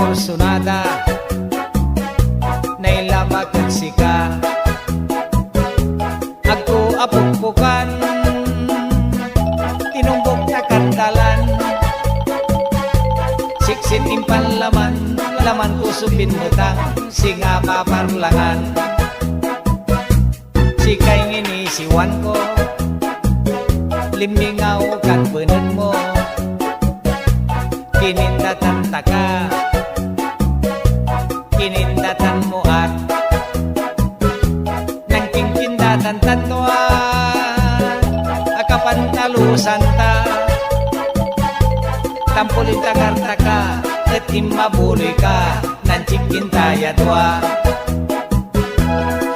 porsunada nailamak at sika agko apukpukan tinumbok na kantalan siksit impan laman kusupin mutang singa paparlangan sikay nginisiwan ko limingaw kan beneg mo kinindatan taka kinindatan mo at nang kingkindatan tatwa akapantalusan ta tampulin takarta ka at imabuli ka nan cikintaya tua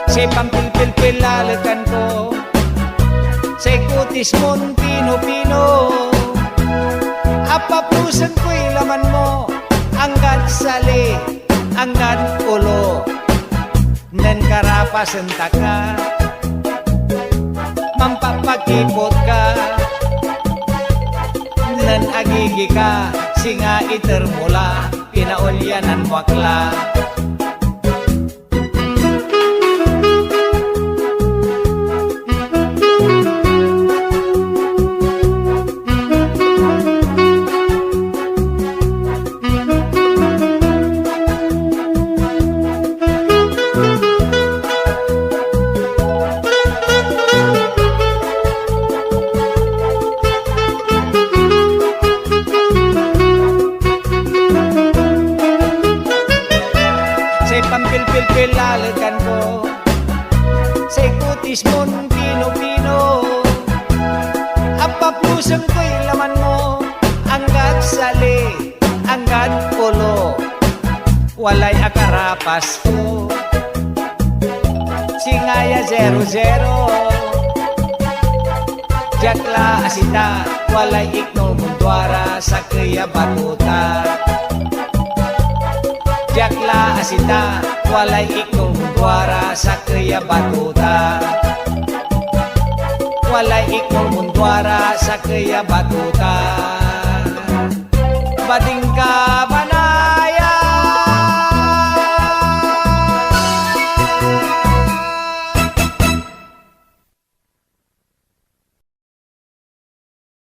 say pampilpilpil lalakan ko say kutis mon pino-pino apapusan ko'y laman mo anggat sali anggat ulo nan karapasan taka mampapakipot ka nan agigi ka singa itermula pinaulyanan wakla pampilpilpil lalakan ko say kutis mon pino-pino apapusan ko'y laman mo anggat sali anggat ulo walay akarapas ko singaya 00 jakla asita walay ikno mundwara sa kaya batuta jakla asita walay ikong mundwara sa kaya batuta walay ikong mundwara sa kaya batuta bading ka